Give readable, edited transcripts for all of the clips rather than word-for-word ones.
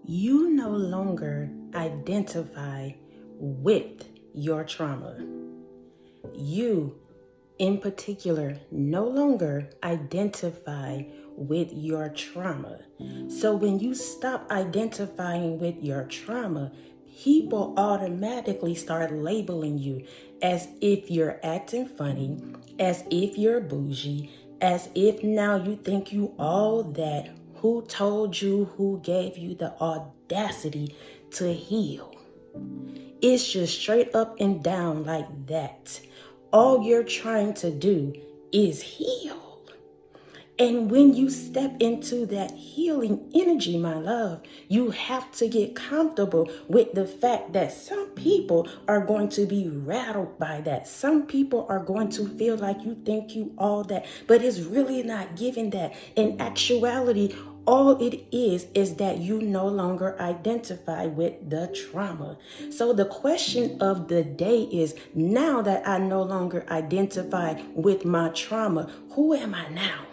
You no longer identify with your trauma. You, in particular, no longer identify with your trauma. So when you stop identifying with your trauma, people automatically start labeling you as if you're acting funny, as if you're bougie, as if now you think you all that. Who told you, who gave you the audacity to heal? It's just straight up and down like that. All you're trying to do is heal. And when you step into that healing energy, my love, you have to get comfortable with the fact that some people are going to be rattled by that. Some people are going to feel like you think you all that, but it's really not giving that. In actuality, all it is that you no longer identify with the trauma. So the question of the day is, now that I no longer identify with my trauma, who am I now?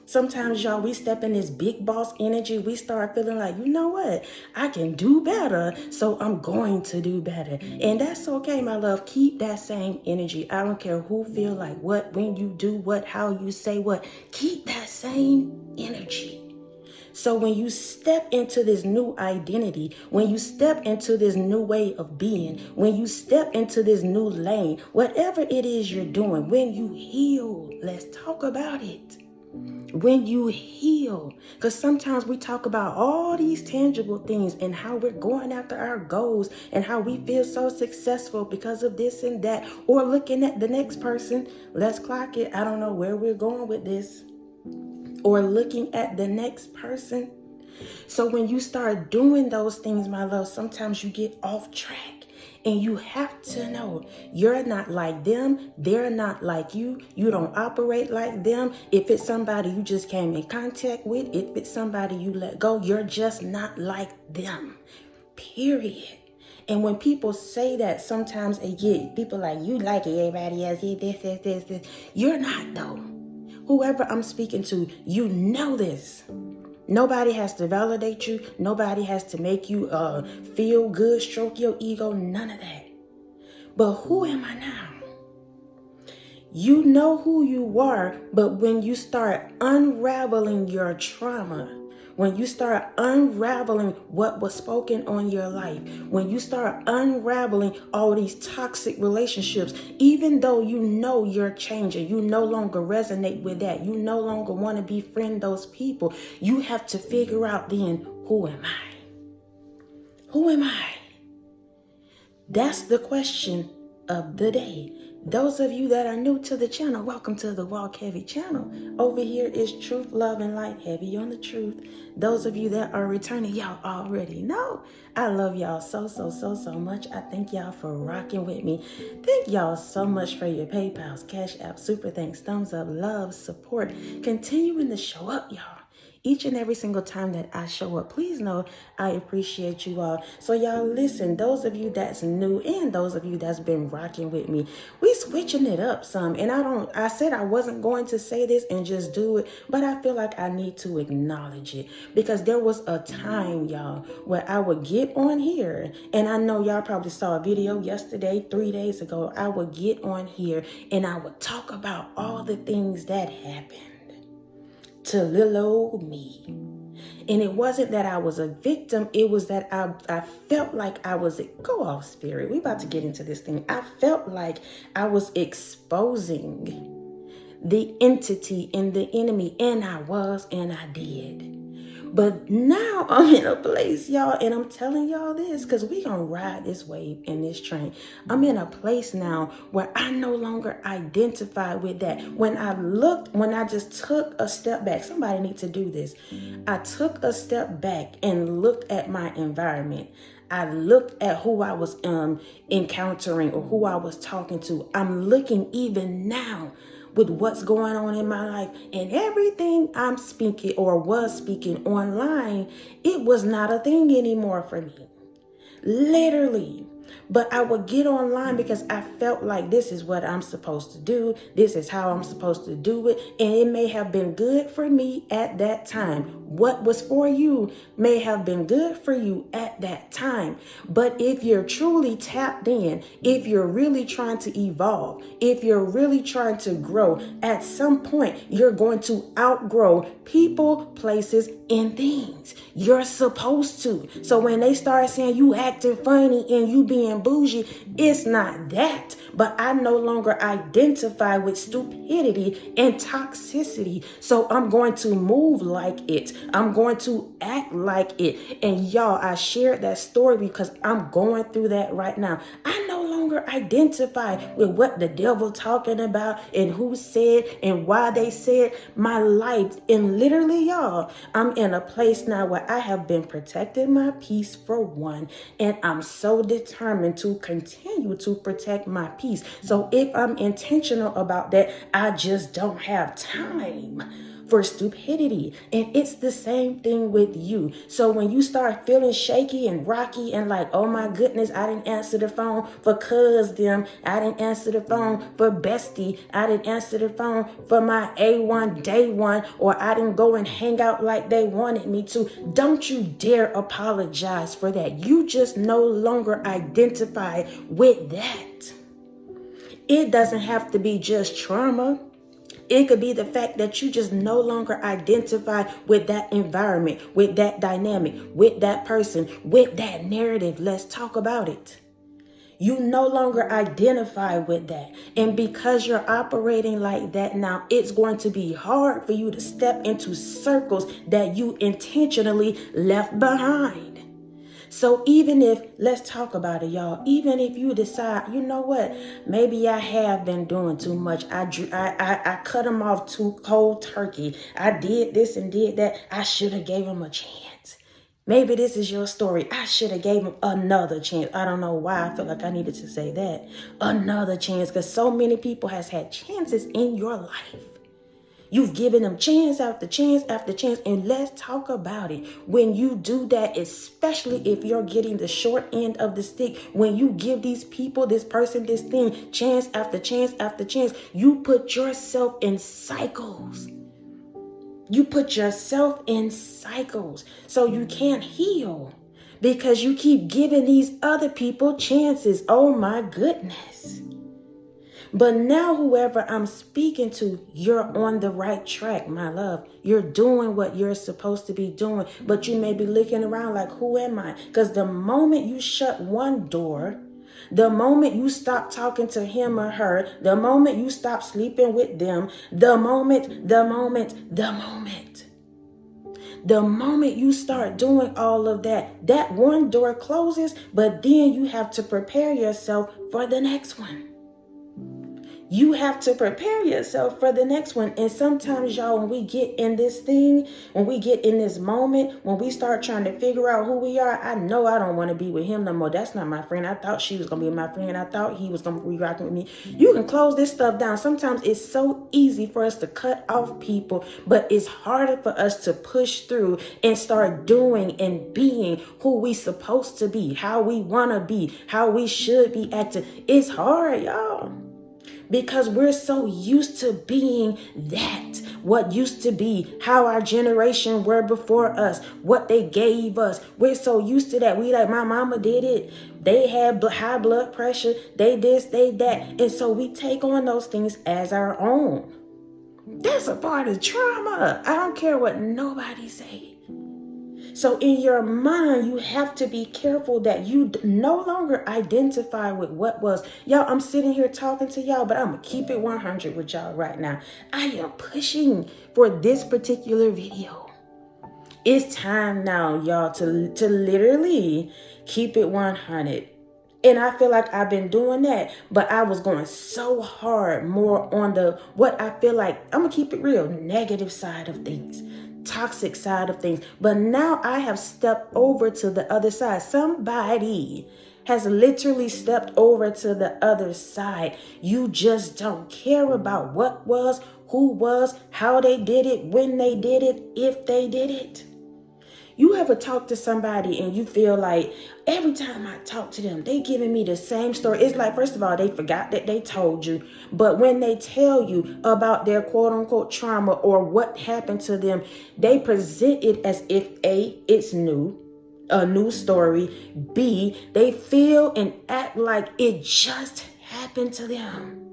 Sometimes, y'all, we step in this big boss energy. We start feeling like, you know what? I can do better, so I'm going to do better. And that's okay, my love. Keep that same energy. I don't care who feel like what, when you do what, how you say what. Keep that same energy. So when you step into this new identity, when you step into this new way of being, when you step into this new lane, whatever it is you're doing, when you heal, let's talk about it. When you heal, because sometimes we talk about all these tangible things and how we're going after our goals and how we feel so successful because of this and that, or looking at the next person. Let's clock it. I don't know where we're going with this. Or looking at the next person. So when you start doing those things, my love, sometimes you get off track. And you have to know you're not like them. They're not like you. You don't operate like them. If it's somebody you just came in contact with, if it's somebody you let go, you're just not like them. Period. And when people say that, sometimes they get people like, you like it, everybody else, this. You're not, though. Whoever I'm speaking to, you know this. Nobody has to validate you. Nobody has to make you feel good, stroke your ego, none of that. But who am I now? You know who you are, but when you start unraveling your trauma, when you start unraveling what was spoken on your life, when you start unraveling all these toxic relationships, even though you know you're changing, you no longer resonate with that, you no longer want to befriend those people, you have to figure out then, who am I? Who am I? That's the question of the day. Those of you that are new to the channel, welcome to the Walk Heavy channel. Over here is truth, love, and light, heavy on the truth. Those of you that are returning, y'all already know I love y'all so much. I thank y'all for rocking with me. Thank y'all so much for your PayPals, Cash App, super thanks, thumbs up, love, support, continuing to show up, y'all. Each and every single time that I show up, please know I appreciate you all. So y'all listen, those of you that's new and those of you that's been rocking with me, we switching it up some. And I said I wasn't going to say this and just do it, but I feel like I need to acknowledge it. Because there was a time, y'all, where I would get on here, and I know y'all probably saw a video yesterday, 3 days ago. I would get on here and I would talk about all the things that happened to little old me. And it wasn't that I was a victim. It was that I felt like I was, go off spirit. We about to get into this thing. I felt like I was exposing the entity and the enemy. And I was, and I did. But now I'm in a place, y'all, and I'm telling y'all this because we gonna ride this wave in this train. I'm in a place now where I no longer identify with that. When I just took a step back, somebody need to do this. I took a step back and looked at my environment. I looked at who I was encountering or who I was talking to. I'm looking even now with what's going on in my life, and everything I'm speaking or was speaking online, it was not a thing anymore for me. Literally. But I would get online because I felt like this is what I'm supposed to do. This is how I'm supposed to do it. And it may have been good for me at that time. What was for you may have been good for you at that time. But if you're truly tapped in, if you're really trying to evolve, if you're really trying to grow, at some point you're going to outgrow people, places, and things. You're supposed to. So when they start saying you acting funny and you being bougie, it's not that. But I no longer identify with stupidity and toxicity. So I'm going to move like it. I'm going to act like it. And y'all, I shared that story because I'm going through that right now. I no longer identify with what the devil talking about and who said and why they said. My life, and literally, y'all, I'm in a place now where I have been protecting my peace for one, and I'm so determined to continue to protect my peace. So if I'm intentional about that, I just don't have time for stupidity. And it's the same thing with you. So when you start feeling shaky and rocky and like, oh my goodness, I didn't answer the phone for cuz them, I didn't answer the phone for bestie, I didn't answer the phone for my A1 day one, or I didn't go and hang out like they wanted me to, don't you dare apologize for that. You just no longer identify with that. It doesn't have to be just trauma. It could be the fact that you just no longer identify with that environment, with that dynamic, with that person, with that narrative. Let's talk about it. You no longer identify with that. And because you're operating like that now, it's going to be hard for you to step into circles that you intentionally left behind. So even if, let's talk about it, y'all, even if you decide, you know what, maybe I have been doing too much. I cut them off too cold turkey. I did this and did that. I should have gave him a chance. Maybe this is your story. I should have gave him another chance. I don't know why I feel like I needed to say that. Another chance, because so many people has had chances in your life. You've given them chance after chance after chance. And let's talk about it. When you do that, especially if you're getting the short end of the stick, when you give these people, this person, this thing, chance after chance after chance, you put yourself in cycles. You put yourself in cycles. So you can't heal because you keep giving these other people chances. Oh my goodness. But now whoever I'm speaking to, you're on the right track, my love. You're doing what you're supposed to be doing. But you may be looking around like, who am I? Because the moment you shut one door, the moment you stop talking to him or her, the moment you stop sleeping with them, the moment you start doing all of that, that one door closes, but then you have to prepare yourself for the next one. You have to prepare yourself for the next one. And sometimes, y'all, when we get in this thing, when we get in this moment, when we start trying to figure out who we are, I know I don't want to be with him no more. That's not my friend. I thought she was going to be my friend. I thought he was going to be rocking with me. You can close this stuff down. Sometimes it's so easy for us to cut off people, but it's harder for us to push through and start doing and being who we supposed to be, how we want to be, how we should be acting. It's hard, y'all. Because we're so used to being that, what used to be, how our generation were before us, what they gave us. We're so used to that. We like, my mama did it. They had high blood pressure. They this, they that. And so we take on those things as our own. That's a part of trauma. I don't care what nobody say. So in your mind, you have to be careful that you no longer identify with what was. Y'all, I'm sitting here talking to y'all, but I'm going to keep it 100 with y'all right now. I am pushing for this particular video. It's time now, y'all, to literally keep it 100. And I feel like I've been doing that, but I was going so hard more on the, what I feel like, I'm going to keep it real, negative side of things. Toxic side of things. But now I have stepped over to the other side. Somebody has literally stepped over to the other side. You just don't care about what was, who was, how they did it, when they did it, if they did it. You ever talk to somebody and you feel like every time I talk to them, they giving me the same story? It's like, first of all, they forgot that they told you. But when they tell you about their quote unquote trauma or what happened to them, they present it as if A, it's a new story. B, they feel and act like it just happened to them.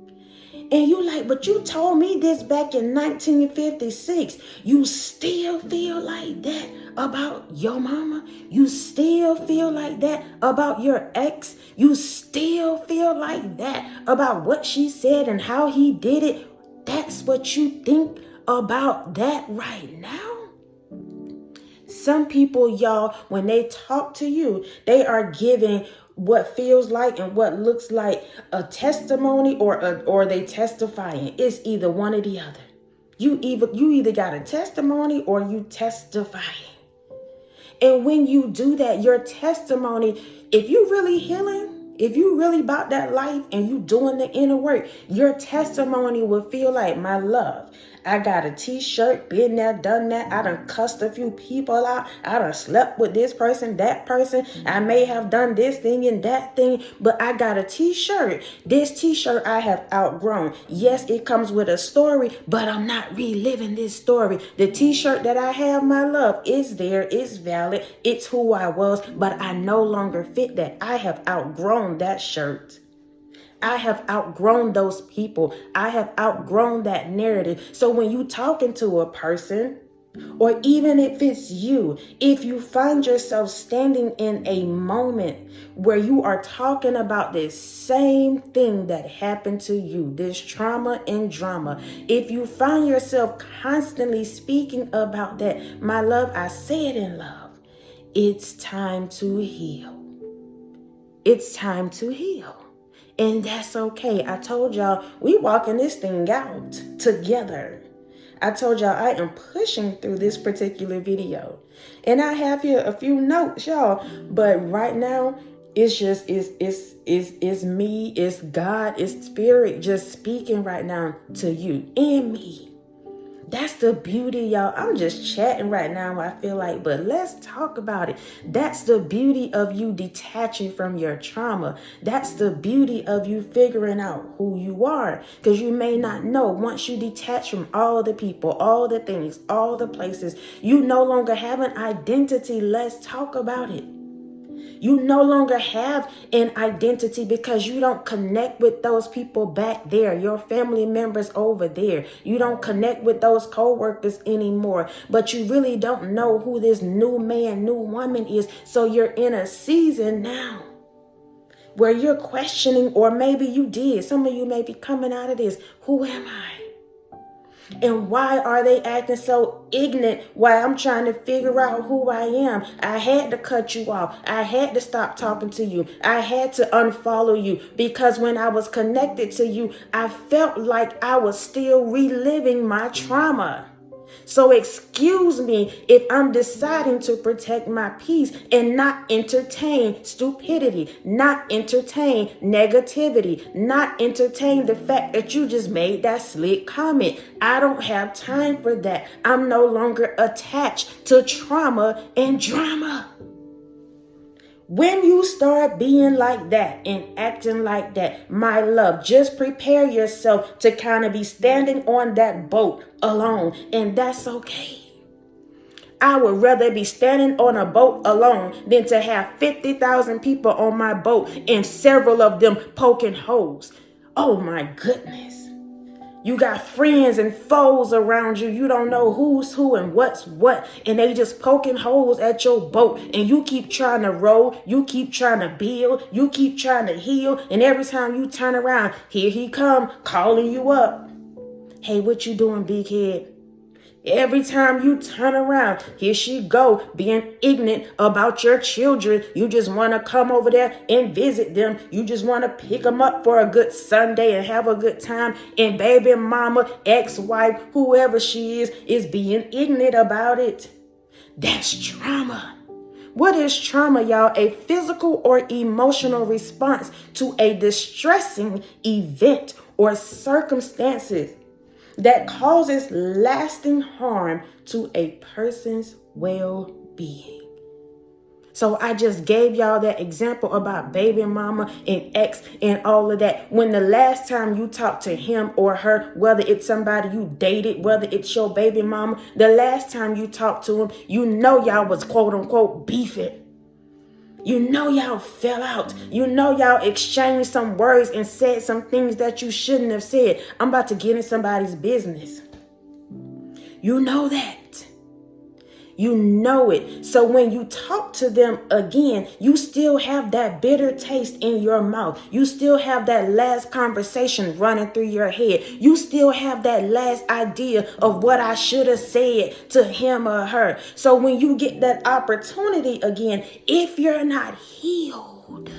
And you like, but you told me this back in 1956. You still feel like that about your mama? You still feel like that about your ex? You still feel like that about what she said and how he did it? That's what you think about that right now? Some people, y'all, when they talk to you, they are giving what feels like and what looks like a testimony or they testifying. It's either one or the other. You either got a testimony or you testifying. And when you do that, your testimony, if you really healing, if you really about that life and you doing the inner work, your testimony will feel like, my love, I got a t-shirt, been there, done that. I done cussed a few people out. I done slept with this person, that person. I may have done this thing and that thing, but I got a t-shirt. This t-shirt I have outgrown. Yes, it comes with a story, but I'm not reliving this story. The t-shirt that I have, my love, is there. It's valid. It's who I was, but I no longer fit that. I have outgrown that shirt. I have outgrown those people. I have outgrown that narrative. So when you talking to a person, or even if it's you, if you find yourself standing in a moment where you are talking about this same thing that happened to you, this trauma and drama, if you find yourself constantly speaking about that, my love, I say it in love, it's time to heal. It's time to heal. And that's okay. I told y'all, we walking this thing out together. I told y'all I am pushing through this particular video. And I have here a few notes, y'all. But right now, it's just, it's me, it's God, it's spirit just speaking right now to you and me. That's the beauty, y'all. I'm just chatting right now, I feel like, but let's talk about it. That's the beauty of you detaching from your trauma. That's the beauty of you figuring out who you are. Because you may not know, once you detach from all the people, all the things, all the places, you no longer have an identity. Let's talk about it. You no longer have an identity because you don't connect with those people back there, your family members over there. You don't connect with those co-workers anymore, but you really don't know who this new man, new woman is. So you're in a season now where you're questioning, or maybe you did. Some of you may be coming out of this. Who am I? And why are they acting so ignorant while I'm trying to figure out who I am? I had to cut you off. I had to stop talking to you. I had to unfollow you because when I was connected to you, I felt like I was still reliving my trauma. So excuse me if I'm deciding to protect my peace and not entertain stupidity, not entertain negativity, not entertain the fact that you just made that slick comment. I don't have time for that. I'm no longer attached to trauma and drama. When you start being like that and acting like that, my love, just prepare yourself to kind of be standing on that boat alone. And that's okay. I would rather be standing on a boat alone than to have 50,000 people on my boat and several of them poking holes. Oh my goodness. You got friends and foes around you. You don't know who's who and what's what. And they just poking holes at your boat. And you keep trying to row. You keep trying to build. You keep trying to heal. And every time you turn around, here he come calling you up. Hey, what you doing, big head? Every time you turn around, here she go, being ignorant about your children. You just want to come over there and visit them. You just want to pick them up for a good Sunday and have a good time. And baby mama, ex-wife, whoever she is being ignorant about it. That's trauma. What is trauma, y'all? A physical or emotional response to a distressing event or circumstances that causes lasting harm to a person's well-being. So I just gave y'all that example about baby mama and ex and all of that. When the last time you talked to him or her, whether it's somebody you dated, whether it's your baby mama, the last time you talked to him, you know y'all was quote unquote beefing. You know y'all fell out. You know y'all exchanged some words and said some things that you shouldn't have said. I'm about to get in somebody's business. You know that. You know it. So when you talk to them again, you still have that bitter taste in your mouth. You still have that last conversation running through your head. You still have that last idea of what I should have said to him or her. So when you get that opportunity again, if you're not healed,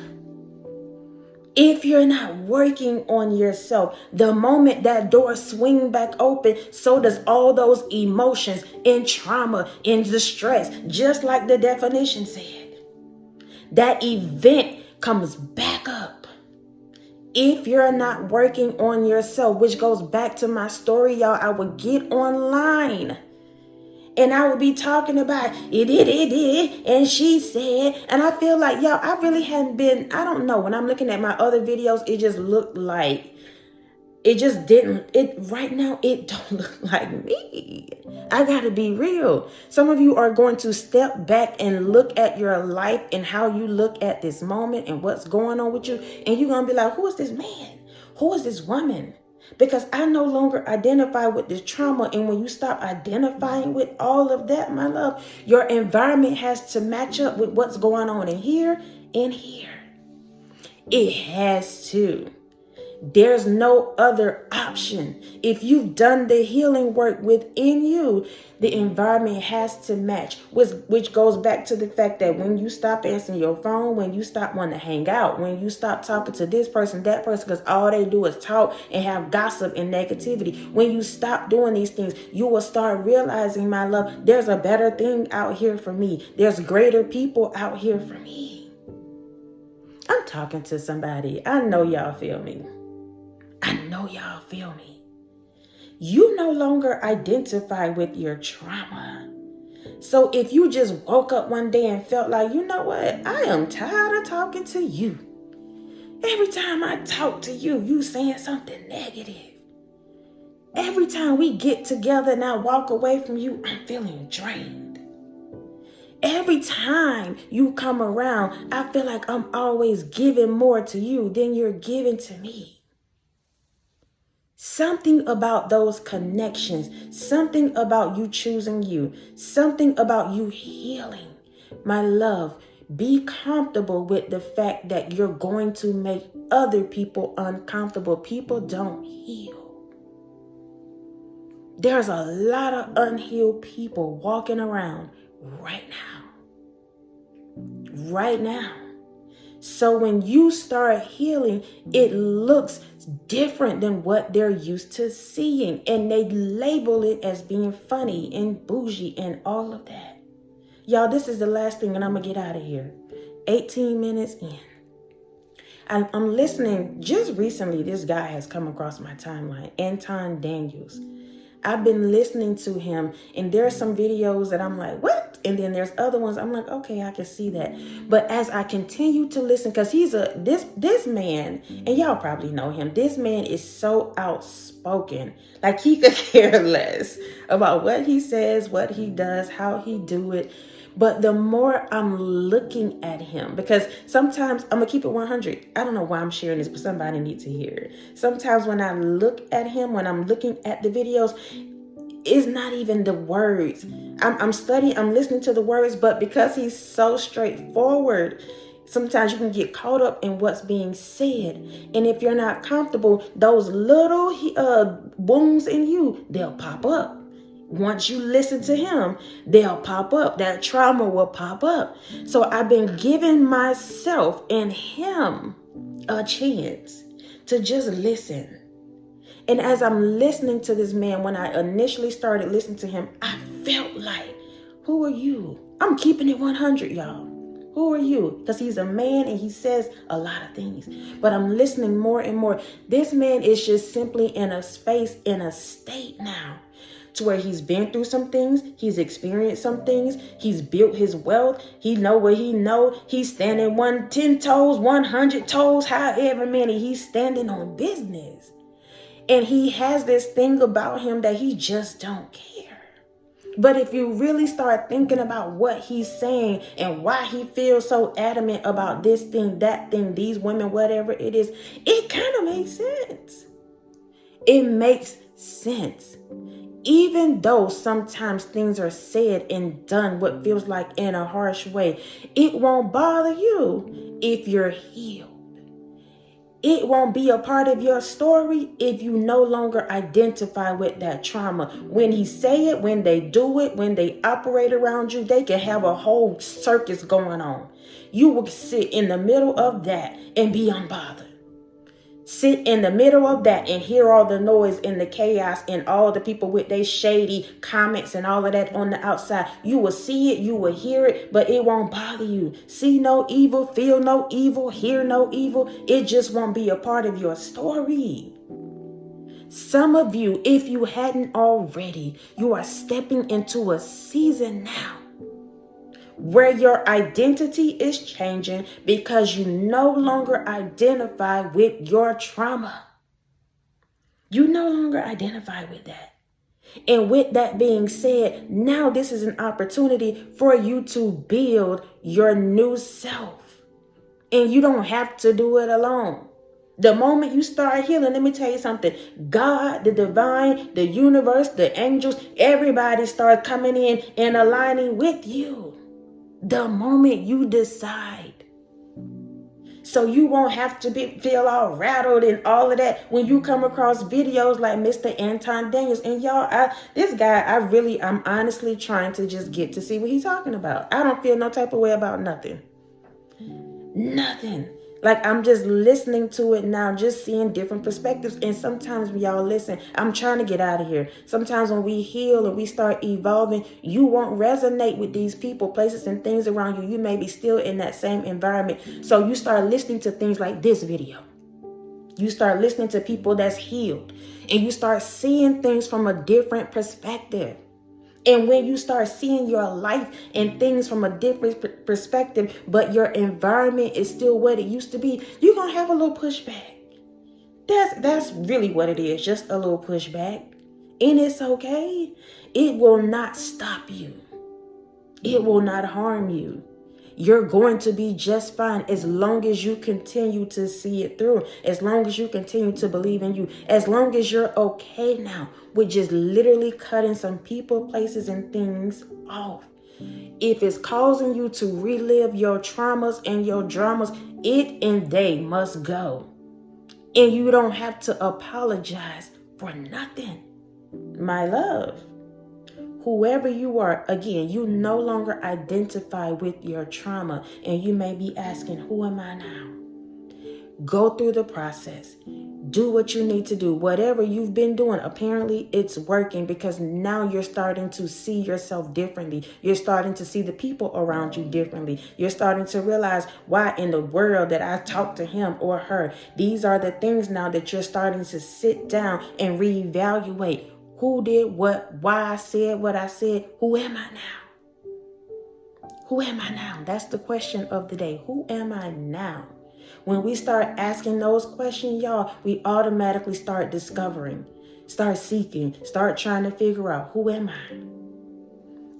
if you're not working on yourself, the moment that door swing back open, so does all those emotions and trauma and distress, just like the definition said. That event comes back up. If you're not working on yourself, which goes back to my story, y'all, I would get online and I would be talking about it, and she said, and I feel like, y'all, I really hadn't been, I don't know, when I'm looking at my other videos, it just looked like, it just didn't, right now, it don't look like me. I gotta be real. Some of you are going to step back and look at your life and how you look at this moment and what's going on with you, and you're gonna be like, who is this man? Who is this woman? Because I no longer identify with this trauma. And when you stop identifying with all of that, my love, your environment has to match up with what's going on in here and here. It has to. There's no other option. If you've done the healing work within you, the environment has to match, which goes back to the fact that when you stop answering your phone, when you stop wanting to hang out, when you stop talking to this person, that person, because all they do is talk and have gossip and negativity. When you stop doing these things, you will start realizing, my love, there's a better thing out here for me. There's greater people out here for me. I'm talking to somebody. I know y'all feel me. I know y'all feel me. You no longer identify with your trauma. So if you just woke up one day and felt like, you know what? I am tired of talking to you. Every time I talk to you, you saying something negative. Every time we get together and I walk away from you, I'm feeling drained. Every time you come around, I feel like I'm always giving more to you than you're giving to me. Something about those connections, something about you choosing you, something about you healing. My love, be comfortable with the fact that you're going to make other people uncomfortable. People don't heal. There's a lot of unhealed people walking around right now. Right now. So when you start healing, it looks different than what they're used to seeing. And they label it as being funny and bougie and all of that. Y'all, this is the last thing and I'm going to get out of here. 18 minutes in. I'm listening. Just recently, this guy has come across my timeline. Anton Daniels. I've been listening to him and there's some videos that I'm like, what? And then there's other ones I'm like, okay, I can see that. But as I continue to listen, because he's this man, and y'all probably know him, this man is so outspoken. Like he could care less about what he says, what he does, how he do it. But the more I'm looking at him, because sometimes I'm going to keep it 100. I don't know why I'm sharing this, but somebody needs to hear it. Sometimes when I look at him, when I'm looking at the videos, it's not even the words. I'm studying, I'm listening to the words, but because he's so straightforward, sometimes you can get caught up in what's being said. And if you're not comfortable, those little wounds in you, they'll pop up. Once you listen to him, they'll pop up. That trauma will pop up. So I've been giving myself and him a chance to just listen. And as I'm listening to this man, when I initially started listening to him, I felt like, who are you? I'm keeping it 100, y'all. Who are you? Because he's a man and he says a lot of things. But I'm listening more and more. This man is just simply in a space, in a state now, to where he's been through some things, he's experienced some things, he's built his wealth, he know what he know, he's standing 10 toes, 100 toes, however many, he's standing on business. And he has this thing about him that he just don't care. But if you really start thinking about what he's saying and why he feels so adamant about this thing, that thing, these women, whatever it is, it kind of makes sense. It makes sense. Even though sometimes things are said and done what feels like in a harsh way, it won't bother you if you're healed. It won't be a part of your story if you no longer identify with that trauma. When he say it, when they do it, when they operate around you, they can have a whole circus going on. You will sit in the middle of that and be unbothered. Sit in the middle of that and hear all the noise and the chaos and all the people with their shady comments and all of that on the outside. You will see it, you will hear it, but it won't bother you. See no evil, feel no evil, hear no evil. It just won't be a part of your story. Some of you, if you hadn't already, you are stepping into a season now where your identity is changing because you no longer identify with your trauma. You no longer identify with that. And with that being said, now this is an opportunity for you to build your new self. And you don't have to do it alone. The moment you start healing, let me tell you something. God, the divine, the universe, the angels, everybody starts coming in and aligning with you. The moment you decide. So you won't have to feel all rattled and all of that when you come across videos like Mr. Anton Daniels. And y'all, I'm honestly trying to just get to see what he's talking about. I don't feel no type of way about nothing. Nothing. Like I'm just listening to it now, just seeing different perspectives. And sometimes when y'all listen, I'm trying to get out of here. Sometimes when we heal and we start evolving, you won't resonate with these people, places, and things around you. You may be still in that same environment. So you start listening to things like this video. You start listening to people that's healed. And you start seeing things from a different perspective. And when you start seeing your life and things from a different perspective, but your environment is still what it used to be, you're going to have a little pushback. That's really what it is, just a little pushback. And it's okay. It will not stop you. It will not harm you. You're going to be just fine as long as you continue to see it through, as long as you continue to believe in you, as long as you're okay now with just literally cutting some people, places, and things off. If it's causing you to relive your traumas and your dramas, it and they must go. And you don't have to apologize for nothing. My love. Whoever you are, again, you no longer identify with your trauma. And you may be asking, who am I now? Go through the process. Do what you need to do. Whatever you've been doing, apparently it's working because now you're starting to see yourself differently. You're starting to see the people around you differently. You're starting to realize why in the world that I talk to him or her. These are the things now that you're starting to sit down and reevaluate. Who did what, why I said what I said. Who am I now? Who am I now? That's the question of the day. Who am I now? When we start asking those questions, y'all, we automatically start discovering, start seeking, start trying to figure out, who am I?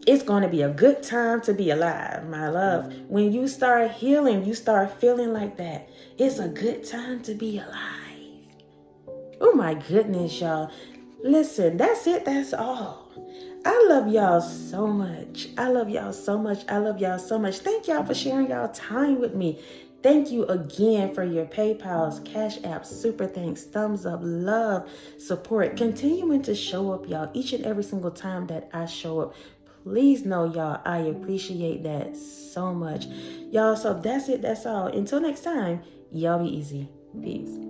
It's going to be a good time to be alive, my love. When you start healing, you start feeling like that. It's a good time to be alive. Oh my goodness, y'all. Listen, that's it. That's all. I love y'all so much. I love y'all so much. I love y'all so much. Thank y'all for sharing y'all time with me. Thank you again for your PayPals, Cash Apps, super thanks, thumbs up, love, support, continuing to show up, y'all, each and every single time that I show up. Please know, y'all, I appreciate that so much. Y'all, so that's it. That's all. Until next time, y'all be easy. Peace.